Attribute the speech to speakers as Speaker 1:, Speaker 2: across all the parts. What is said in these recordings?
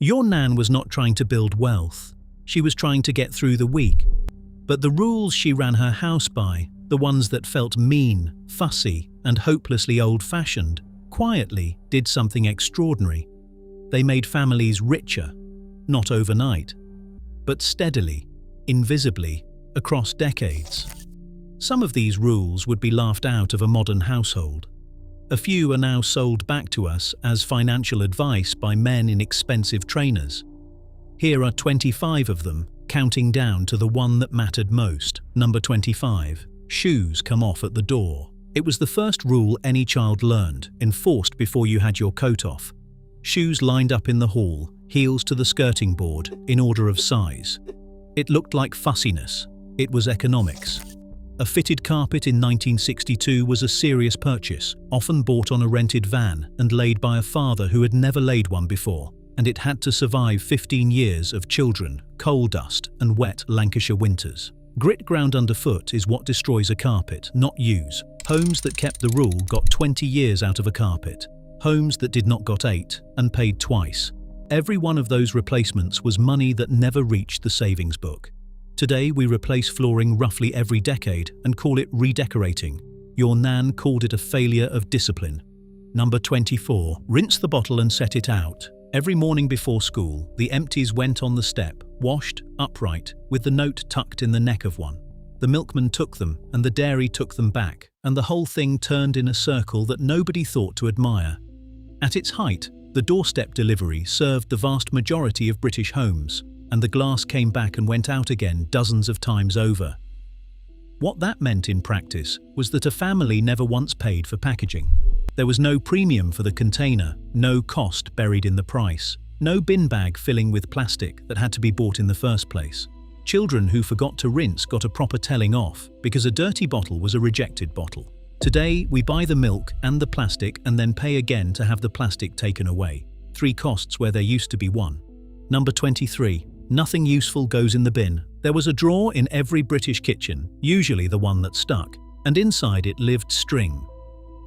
Speaker 1: Your nan was not trying to build wealth. She was trying to get through the week. But the rules she ran her house by, the ones that felt mean, fussy, and hopelessly old-fashioned, quietly did something extraordinary. They made families richer, not overnight, but steadily, invisibly, across decades. Some of these rules would be laughed out of a modern household. A few are now sold back to us as financial advice by men in expensive trainers. Here are 25 of them, counting down to the one that mattered most. Number 25. Shoes come off at the door. It was the first rule any child learned, enforced before you had your coat off. Shoes lined up in the hall, heels to the skirting board, in order of size. It looked like fussiness. It was economics. A fitted carpet in 1962 was a serious purchase, often bought on a rented van and laid by a father who had never laid one before, and it had to survive 15 years of children, coal dust, and wet Lancashire winters. Grit ground underfoot is what destroys a carpet, not use. Homes that kept the rule got 20 years out of a carpet. Homes that did not got 8 and paid twice. Every one of those replacements was money that never reached the savings book. Today we replace flooring roughly every decade and call it redecorating. Your nan called it a failure of discipline. Number 24. Rinse the bottle and set it out. Every morning before school, the empties went on the step, washed, upright, with the note tucked in the neck of one. The milkman took them, and the dairy took them back, and the whole thing turned in a circle that nobody thought to admire. At its height, the doorstep delivery served the vast majority of British homes, and the glass came back and went out again dozens of times over. What that meant in practice was that a family never once paid for packaging. There was no premium for the container, no cost buried in the price, no bin bag filling with plastic that had to be bought in the first place. Children who forgot to rinse got a proper telling off because a dirty bottle was a rejected bottle. Today, we buy the milk and the plastic and then pay again to have the plastic taken away. 3 costs where there used to be 1. Number 23. Nothing useful goes in the bin. There was a drawer in every British kitchen, usually the one that stuck, and inside it lived string.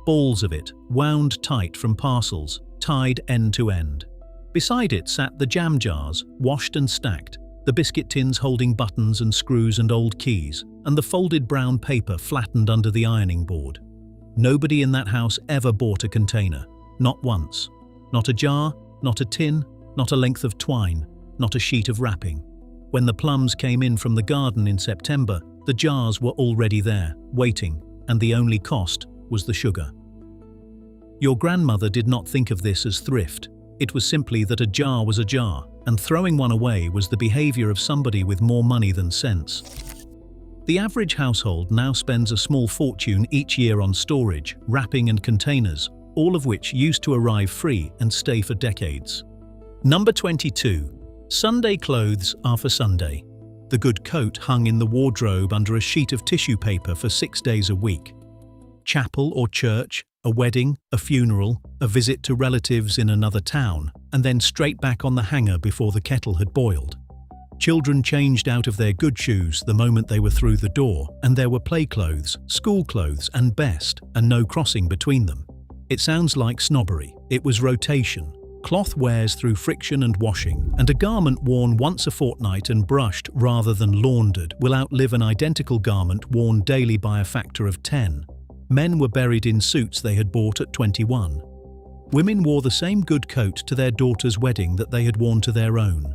Speaker 1: Balls of it, wound tight from parcels, tied end to end. Beside it sat the jam jars, washed and stacked, the biscuit tins holding buttons and screws and old keys, and the folded brown paper flattened under the ironing board. Nobody in that house ever bought a container. Not once. Not a jar, not a tin, not a length of twine, not a sheet of wrapping. When the plums came in from the garden in September, the jars were already there, waiting, and the only cost was the sugar. Your grandmother did not think of this as thrift. It was simply that a jar was a jar, and throwing one away was the behavior of somebody with more money than sense. The average household now spends a small fortune each year on storage, wrapping and containers, all of which used to arrive free and stay for decades. Number 22. Sunday clothes are for Sunday. The good coat hung in the wardrobe under a sheet of tissue paper for 6 days a week. Chapel or church, a wedding, a funeral, a visit to relatives in another town, and then straight back on the hanger before the kettle had boiled. Children changed out of their good shoes the moment they were through the door, and there were play clothes, school clothes, and best, and no crossing between them. It sounds like snobbery. It was rotation. Cloth wears through friction and washing, and a garment worn once a fortnight and brushed rather than laundered will outlive an identical garment worn daily by a factor of 10. Men were buried in suits they had bought at 21. Women wore the same good coat to their daughter's wedding that they had worn to their own.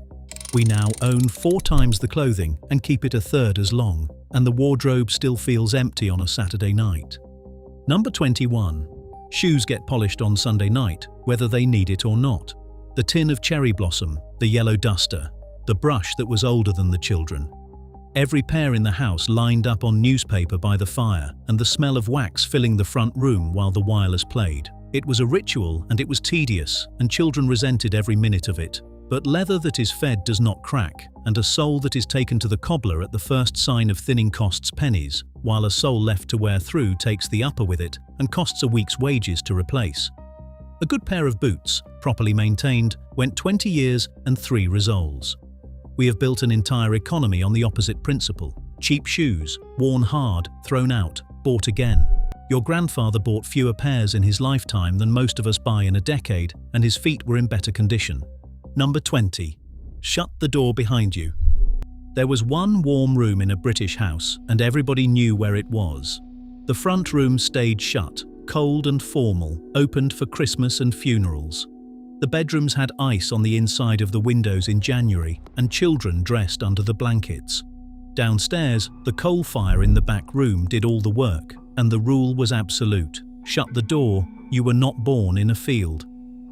Speaker 1: We now own 4 times the clothing and keep it a third as long, and the wardrobe still feels empty on a Saturday night. Number 21. Shoes get polished on Sunday night, whether they need it or not. The tin of cherry blossom, the yellow duster, the brush that was older than the children. Every pair in the house lined up on newspaper by the fire, and the smell of wax filling the front room while the wireless played. It was a ritual, and it was tedious, and children resented every minute of it. But leather that is fed does not crack, and a sole that is taken to the cobbler at the first sign of thinning costs pennies, while a sole left to wear through takes the upper with it and costs a week's wages to replace. A good pair of boots, properly maintained, went 20 years and 3 resoles. We have built an entire economy on the opposite principle. Cheap shoes, worn hard, thrown out, bought again. Your grandfather bought fewer pairs in his lifetime than most of us buy in a decade, and his feet were in better condition. Number 20. Shut the door behind you. There was one warm room in a British house, and everybody knew where it was. The front room stayed shut, cold and formal, opened for Christmas and funerals. The bedrooms had ice on the inside of the windows in January, and children dressed under the blankets. Downstairs, the coal fire in the back room did all the work, and the rule was absolute. Shut the door, you were not born in a field.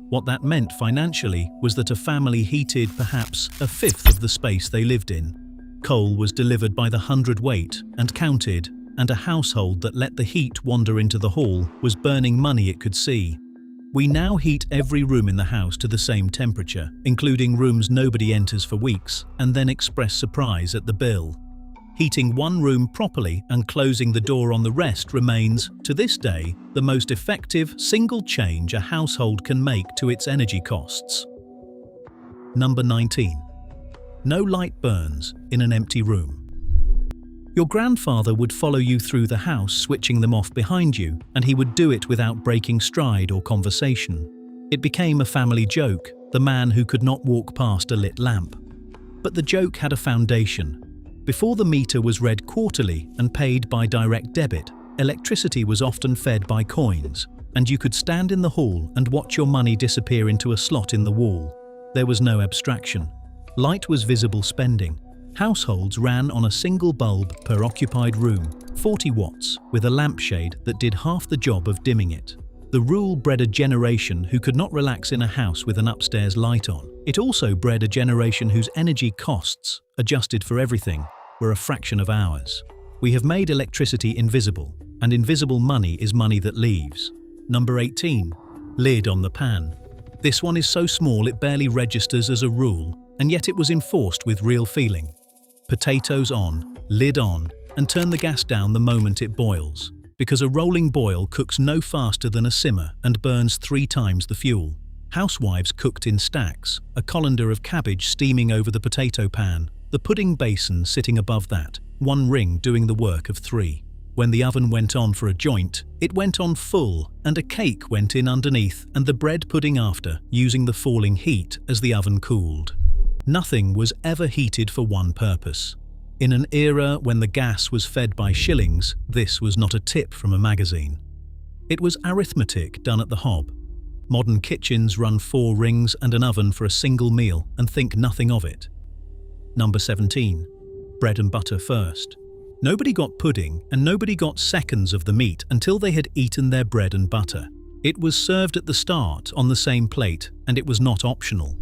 Speaker 1: What that meant financially was that a family heated perhaps a fifth of the space they lived in. Coal was delivered by the hundredweight and counted, and a household that let the heat wander into the hall was burning money it could see. We now heat every room in the house to the same temperature, including rooms nobody enters for weeks, and then express surprise at the bill. Heating one room properly and closing the door on the rest remains, to this day, the most effective single change a household can make to its energy costs. Number 19. No light burns in an empty room. Your grandfather would follow you through the house, switching them off behind you, and he would do it without breaking stride or conversation. It became a family joke, the man who could not walk past a lit lamp. But the joke had a foundation. Before the meter was read quarterly and paid by direct debit, electricity was often fed by coins, and you could stand in the hall and watch your money disappear into a slot in the wall. There was no abstraction. Light was visible spending. Households ran on a single bulb per occupied room, 40 watts, with a lampshade that did half the job of dimming it. The rule bred a generation who could not relax in a house with an upstairs light on. It also bred a generation whose energy costs, adjusted for everything, were a fraction of ours. We have made electricity invisible, and invisible money is money that leaves. Number 18. Lid on the pan. This one is so small it barely registers as a rule, and yet it was enforced with real feeling. Potatoes on, lid on, and turn the gas down the moment it boils, because a rolling boil cooks no faster than a simmer and burns 3 times the fuel. Housewives cooked in stacks, a colander of cabbage steaming over the potato pan, the pudding basin sitting above that, one ring doing the work of 3. When the oven went on for a joint, it went on full, and a cake went in underneath and the bread pudding after, using the falling heat as the oven cooled. Nothing was ever heated for one purpose. In an era when the gas was fed by shillings, this was not a tip from a magazine. It was arithmetic done at the hob. Modern kitchens run 4 rings and an oven for a single meal and think nothing of it. Number 17. Bread and butter first. Nobody got pudding and nobody got seconds of the meat until they had eaten their bread and butter. It was served at the start on the same plate, and it was not optional.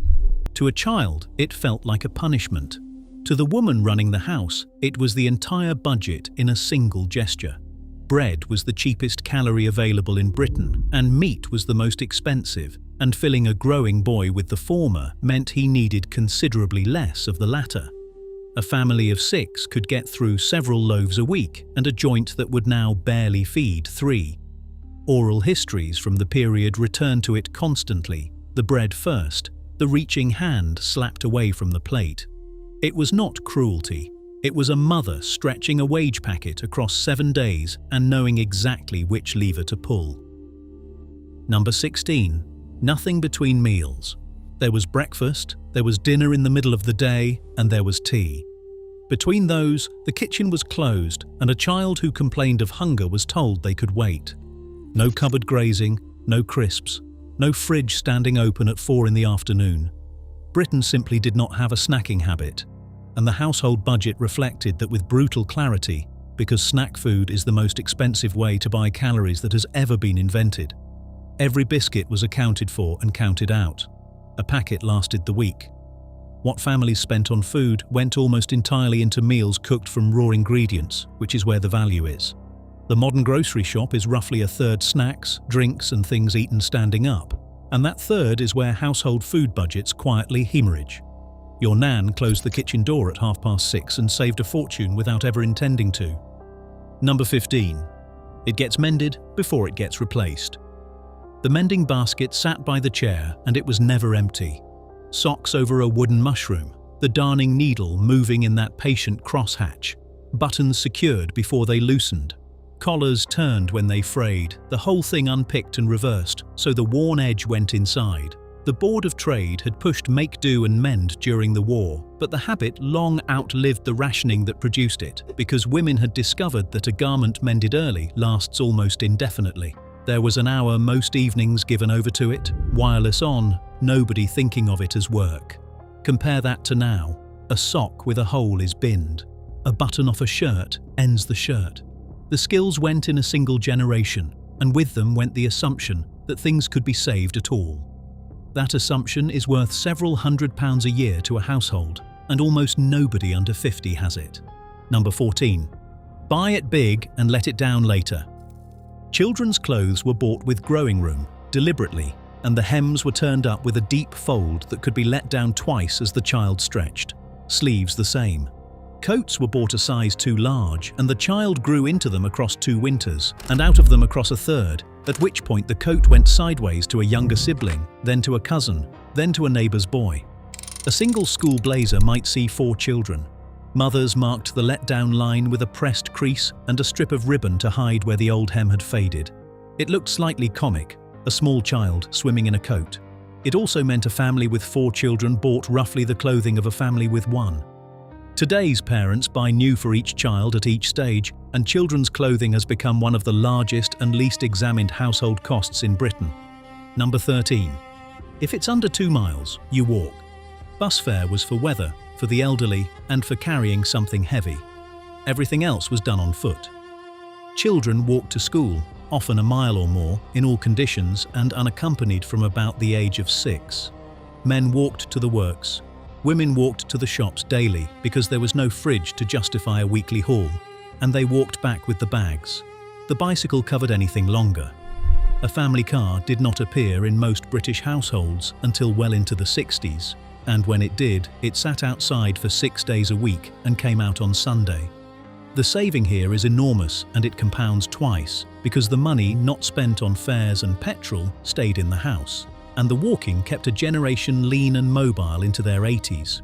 Speaker 1: To a child, it felt like a punishment. To the woman running the house, it was the entire budget in a single gesture. Bread was the cheapest calorie available in Britain, and meat was the most expensive, and filling a growing boy with the former meant he needed considerably less of the latter. A family of 6 could get through several loaves a week, and a joint that would now barely feed 3. Oral histories from the period return to it constantly, the bread first, the reaching hand slapped away from the plate. It was not cruelty. It was a mother stretching a wage packet across 7 days and knowing exactly which lever to pull. Number 16. Nothing between meals. There was breakfast, there was dinner in the middle of the day, and there was tea. Between those, the kitchen was closed, and a child who complained of hunger was told they could wait. No cupboard grazing, no crisps, no fridge standing open at 4 in the afternoon. Britain simply did not have a snacking habit, and the household budget reflected that with brutal clarity, because snack food is the most expensive way to buy calories that has ever been invented. Every biscuit was accounted for and counted out. A packet lasted the week. What families spent on food went almost entirely into meals cooked from raw ingredients, which is where the value is. The modern grocery shop is roughly a third snacks, drinks and things eaten standing up, and that third is where household food budgets quietly hemorrhage. Your nan closed the kitchen door at 6:30 and saved a fortune without ever intending to. Number 15. It gets mended before it gets replaced. The mending basket sat by the chair and it was never empty. Socks over a wooden mushroom, the darning needle moving in that patient crosshatch, buttons secured before they loosened, collars turned when they frayed, the whole thing unpicked and reversed so the worn edge went inside. The Board of Trade had pushed make do and mend during the war, but the habit long outlived the rationing that produced it, because women had discovered that a garment mended early lasts almost indefinitely. There was an hour most evenings given over to it, wireless on, nobody thinking of it as work. Compare that to now. A sock with a hole is binned. A button off a shirt ends the shirt. The skills went in a single generation, and with them went the assumption that things could be saved at all. That assumption is worth several £100s a year to a household, and almost nobody under 50 has it. Number 14. Buy it big and let it down later. Children's clothes were bought with growing room, deliberately, and the hems were turned up with a deep fold that could be let down twice as the child stretched. Sleeves the same. Coats were bought a size too large, and the child grew into them across 2 winters, and out of them across a third, at which point the coat went sideways to a younger sibling, then to a cousin, then to a neighbour's boy. A single school blazer might see 4 children. Mothers marked the let-down line with a pressed crease and a strip of ribbon to hide where the old hem had faded. It looked slightly comic, a small child swimming in a coat. It also meant a family with 4 children bought roughly the clothing of a family with 1. Today's parents buy new for each child at each stage, and children's clothing has become one of the largest and least examined household costs in Britain. Number 13. If it's under 2 miles, you walk. Bus fare was for weather, for the elderly, and for carrying something heavy. Everything else was done on foot. Children walked to school, often a mile or more, in all conditions and unaccompanied from about the age of 6. Men walked to the works. Women walked to the shops daily because there was no fridge to justify a weekly haul, and they walked back with the bags. The bicycle covered anything longer. A family car did not appear in most British households until well into the 60s, and when it did, it sat outside for 6 days a week and came out on Sunday. The saving here is enormous, and it compounds twice, because the money not spent on fares and petrol stayed in the house, and the walking kept a generation lean and mobile into their 80s.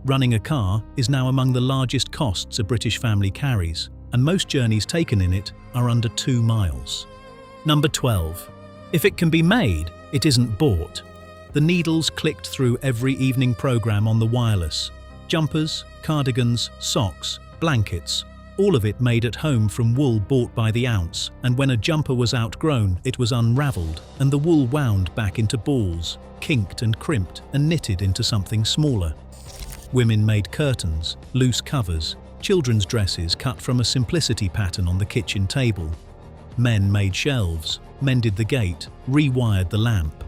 Speaker 1: Running a car is now among the largest costs a British family carries, and most journeys taken in it are under 2 miles. Number 12. If it can be made, it isn't bought. The needles clicked through every evening programme on the wireless. Jumpers, cardigans, socks, blankets, all of it made at home from wool bought by the ounce, and when a jumper was outgrown, it was unravelled, and the wool wound back into balls, kinked and crimped and knitted into something smaller. Women made curtains, loose covers, children's dresses cut from a simplicity pattern on the kitchen table. Men made shelves, mended the gate, rewired the lamp.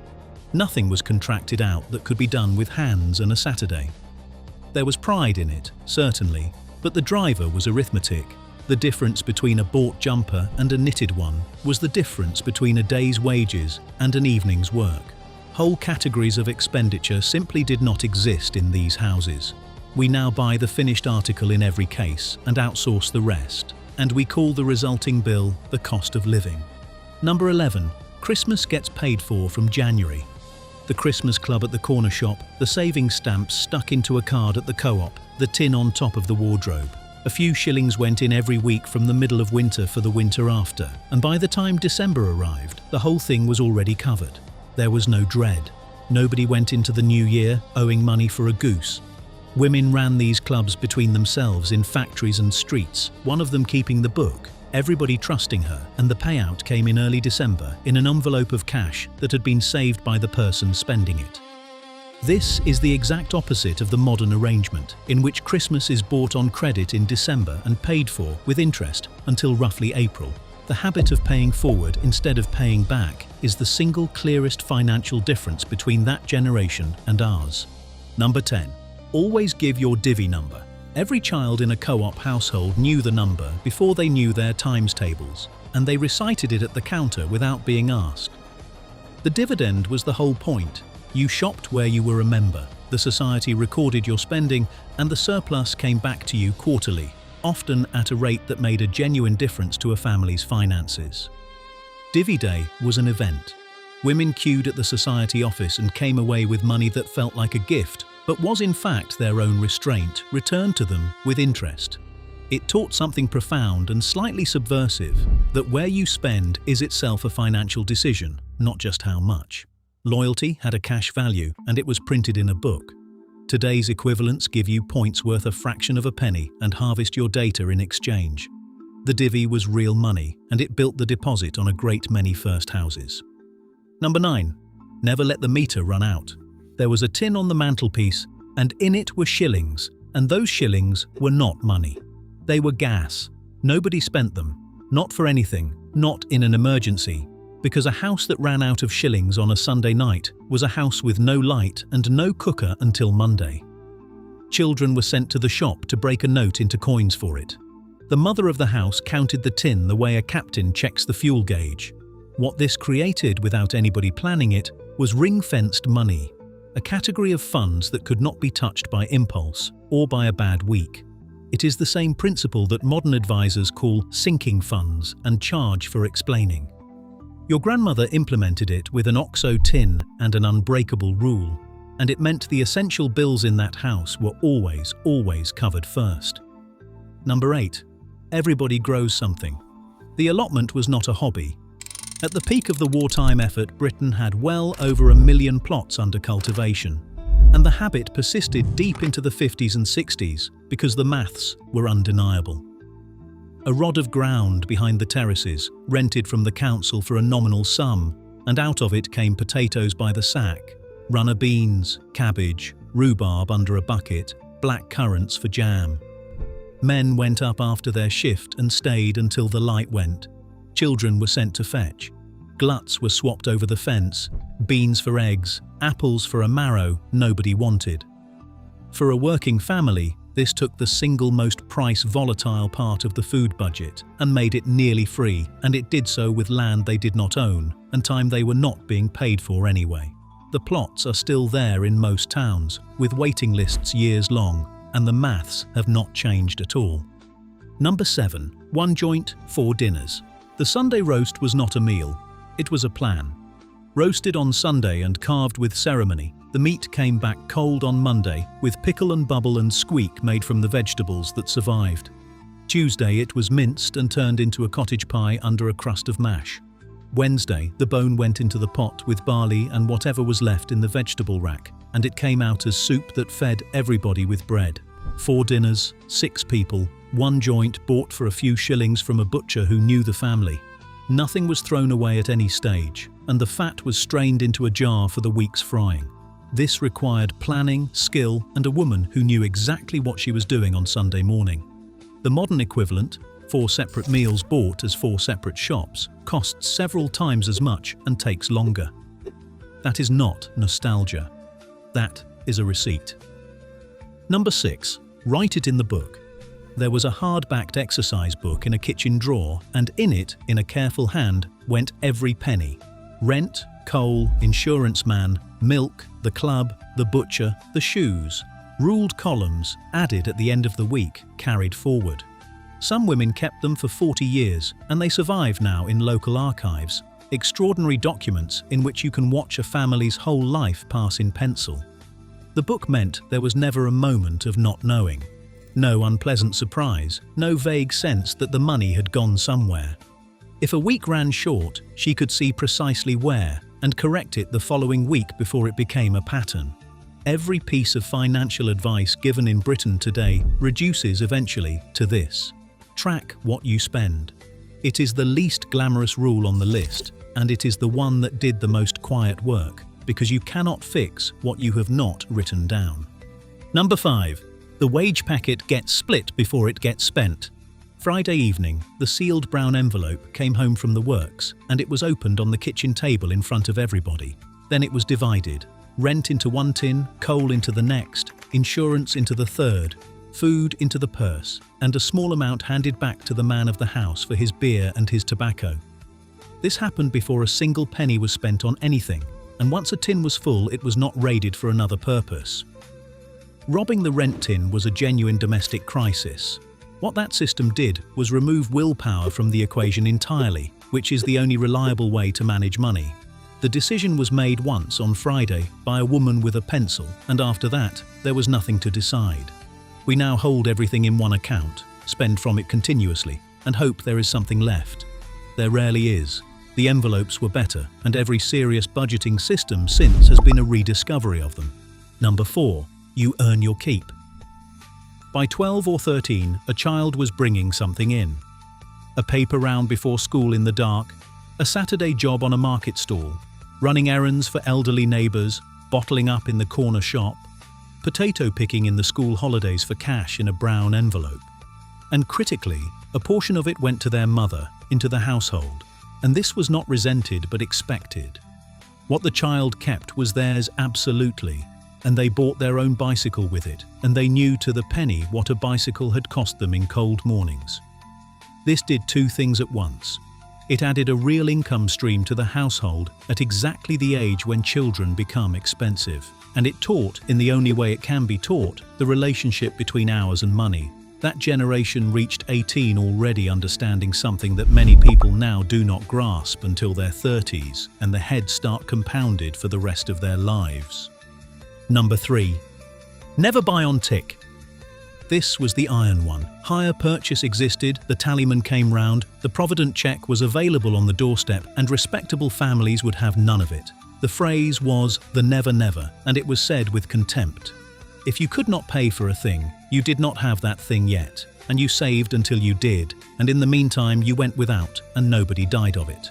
Speaker 1: Nothing was contracted out that could be done with hands and a Saturday. There was pride in it, certainly, but the driver was arithmetic. The difference between a bought jumper and a knitted one was the difference between a day's wages and an evening's work. Whole categories of expenditure simply did not exist in these houses. We now buy the finished article in every case and outsource the rest, and we call the resulting bill the cost of living. Number 11. Christmas gets paid for from January. The Christmas club at the corner shop, the savings stamps stuck into a card at the co-op, the tin on top of the wardrobe. A few shillings went in every week from the middle of winter for the winter after, and by the time December arrived, the whole thing was already covered. There was no dread. Nobody went into the new year owing money for a goose. Women ran these clubs between themselves in factories and streets, one of them keeping the book, everybody trusting her, and the payout came in early December in an envelope of cash that had been saved by the person spending it. This is the exact opposite of the modern arrangement, in which Christmas is bought on credit in December and paid for with interest until roughly April. The habit of paying forward instead of paying back is the single clearest financial difference between that generation and ours. Number 10. Always give your divvy number. Every child in a co-op household knew the number before they knew their times tables, and they recited it at the counter without being asked. The dividend was the whole point. You shopped where you were a member, the society recorded your spending, and the surplus came back to you quarterly, often at a rate that made a genuine difference to a family's finances. Divvy Day was an event. Women queued at the society office and came away with money that felt like a gift, but was in fact their own restraint, returned to them with interest. It taught something profound and slightly subversive, that where you spend is itself a financial decision, not just how much. Loyalty had a cash value, and it was printed in a book. Today's equivalents give you points worth a fraction of a penny and harvest your data in exchange. The divvy was real money, and it built the deposit on a great many first houses. Number 9. Never let the meter run out. There was a tin on the mantelpiece, and in it were shillings, and those shillings were not money. They were gas. Nobody spent them. Not for anything, not in an emergency, because a house that ran out of shillings on a Sunday night was a house with no light and no cooker until Monday. Children were sent to the shop to break a note into coins for it. The mother of the house counted the tin the way a captain checks the fuel gauge. What this created, without anybody planning it, was ring-fenced money, a category of funds that could not be touched by impulse or by a bad week. It is the same principle that modern advisors call sinking funds and charge for explaining. Your grandmother implemented it with an OXO tin and an unbreakable rule, and it meant the essential bills in that house were always covered first. Number 8. Everybody grows something. The allotment was not a hobby. At the peak of the wartime effort, Britain had well over 1 million plots under cultivation, and the habit persisted deep into the 50s and 60s because the maths were undeniable. A rod of ground behind the terraces, rented from the council for a nominal sum, and out of it came potatoes by the sack, runner beans, cabbage, rhubarb under a bucket, black currants for jam. Men went up after their shift and stayed until the light went. Children were sent to fetch. Gluts were swapped over the fence, beans for eggs, apples for a marrow nobody wanted. For a working family, this took the single most price-volatile part of the food budget and made it nearly free, and it did so with land they did not own and time they were not being paid for anyway. The plots are still there in most towns, with waiting lists years long, and the maths have not changed at all. Number 7. 1 joint, 4 dinners. The Sunday roast was not a meal, it was a plan. Roasted on Sunday and carved with ceremony, the meat came back cold on Monday with pickle and bubble and squeak made from the vegetables that survived. Tuesday it was minced and turned into a cottage pie under a crust of mash. Wednesday the bone went into the pot with barley and whatever was left in the vegetable rack, and it came out as soup that fed everybody with bread. 4 dinners, 6 people, 1 joint bought for a few shillings from a butcher who knew the family. Nothing was thrown away at any stage, and the fat was strained into a jar for the week's frying. This required planning, skill, and a woman who knew exactly what she was doing on Sunday morning. The modern equivalent, 4 separate meals bought as 4 separate shops, costs several times as much and takes longer. That is not nostalgia. That is a receipt. Number 6. Write it in the book. There was a hard-backed exercise book in a kitchen drawer, and in it, in a careful hand, went every penny. Rent, coal, insurance man, milk, the club, the butcher, the shoes. Ruled columns, added at the end of the week, carried forward. Some women kept them for 40 years, and they survive now in local archives. Extraordinary documents in which you can watch a family's whole life pass in pencil. The book meant there was never a moment of not knowing. No unpleasant surprise, no vague sense that the money had gone somewhere. If a week ran short, she could see precisely where and correct it the following week before it became a pattern. Every piece of financial advice given in Britain today reduces eventually to this: track what you spend. It is the least glamorous rule on the list, and it is the one that did the most quiet work, because you cannot fix what you have not written down. Number 5. The wage packet gets split before it gets spent. Friday evening, the sealed brown envelope came home from the works, and it was opened on the kitchen table in front of everybody. Then it was divided. Rent into 1 tin, coal into the next, insurance into the third, food into the purse, and a small amount handed back to the man of the house for his beer and his tobacco. This happened before a single penny was spent on anything, and once a tin was full, it was not raided for another purpose. Robbing the rent tin was a genuine domestic crisis. What that system did was remove willpower from the equation entirely, which is the only reliable way to manage money. The decision was made once on Friday by a woman with a pencil, and after that, there was nothing to decide. We now hold everything in one account, spend from it continuously, and hope there is something left. There rarely is. The envelopes were better, and every serious budgeting system since has been a rediscovery of them. Number 4. You earn your keep. By 12 or 13, a child was bringing something in. A paper round before school in the dark, a Saturday job on a market stall, running errands for elderly neighbours, bottling up in the corner shop, potato picking in the school holidays for cash in a brown envelope. And critically, a portion of it went to their mother, into the household, and this was not resented but expected. What the child kept was theirs absolutely, and they bought their own bicycle with it, and they knew to the penny what a bicycle had cost them in cold mornings. This did two things at once. It added a real income stream to the household at exactly the age when children become expensive, and it taught, in the only way it can be taught, the relationship between hours and money. That generation reached 18 already understanding something that many people now do not grasp until their 30s, and the heads start compounded for the rest of their lives. Number 3. Never buy on tick. This was the iron one. Hire purchase existed, the tallyman came round, the provident check was available on the doorstep, and respectable families would have none of it. The phrase was the never never, and it was said with contempt. If you could not pay for a thing, you did not have that thing yet, and you saved until you did, and in the meantime you went without, and nobody died of it.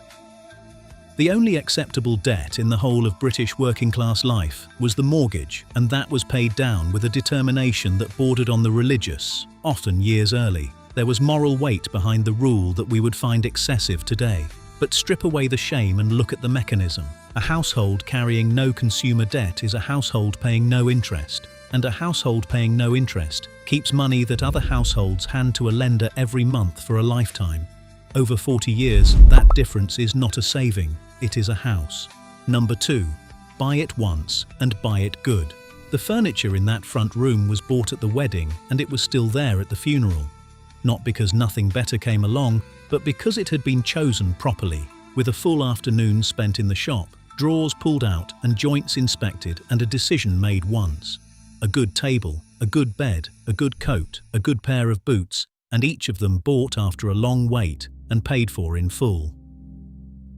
Speaker 1: The only acceptable debt in the whole of British working-class life was the mortgage, and that was paid down with a determination that bordered on the religious, often years early. There was moral weight behind the rule that we would find excessive today. But strip away the shame and look at the mechanism. A household carrying no consumer debt is a household paying no interest, and a household paying no interest keeps money that other households hand to a lender every month for a lifetime. Over 40 years, that difference is not a saving, it is a house. Number 2. Buy it once and buy it good. The furniture in that front room was bought at the wedding and it was still there at the funeral. Not because nothing better came along, but because it had been chosen properly, with a full afternoon spent in the shop, drawers pulled out and joints inspected and a decision made once. A good table, a good bed, a good coat, a good pair of boots, and each of them bought after a long wait and paid for in full.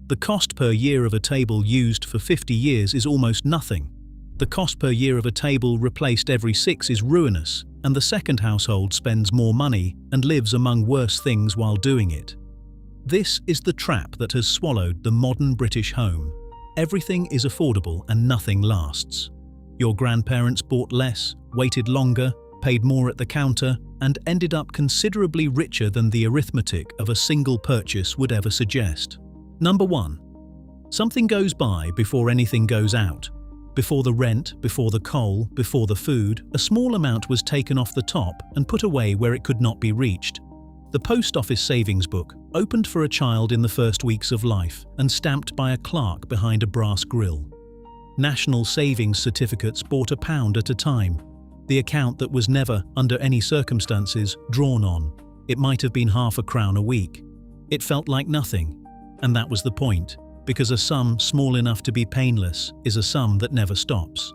Speaker 1: The cost per year of a table used for 50 years is almost nothing. The cost per year of a table replaced every 6 is ruinous, and the second household spends more money and lives among worse things while doing it. This is the trap that has swallowed the modern British home. Everything is affordable and nothing lasts. Your grandparents bought less, waited longer, paid more at the counter, and ended up considerably richer than the arithmetic of a single purchase would ever suggest. Number 1. Something goes by before anything goes out. Before the rent, before the coal, before the food, a small amount was taken off the top and put away where it could not be reached. The post office savings book, opened for a child in the first weeks of life and stamped by a clerk behind a brass grill. National savings certificates bought £1 at a time. The account that was never, under any circumstances, drawn on. It might have been half a crown a week. It felt like nothing. And that was the point, because a sum small enough to be painless is a sum that never stops.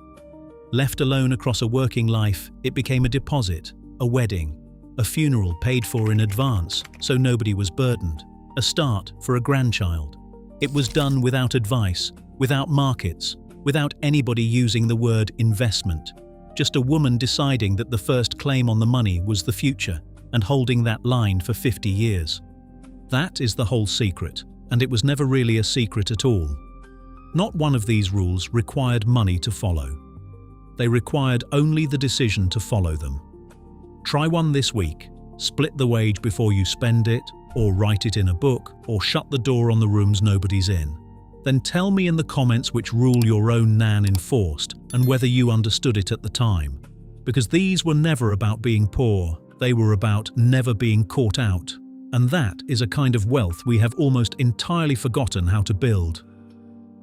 Speaker 1: Left alone across a working life, it became a deposit, a wedding, a funeral paid for in advance so nobody was burdened, a start for a grandchild. It was done without advice, without markets, without anybody using the word investment. Just a woman deciding that the first claim on the money was the future and holding that line for 50 years. That is the whole secret, and it was never really a secret at all. Not one of these rules required money to follow. They required only the decision to follow them. Try one this week. Split the wage before you spend it, or write it in a book, or shut the door on the rooms nobody's in. Then tell me in the comments which rule your own Nan enforced and whether you understood it at the time. Because these were never about being poor, they were about never being caught out. And that is a kind of wealth we have almost entirely forgotten how to build.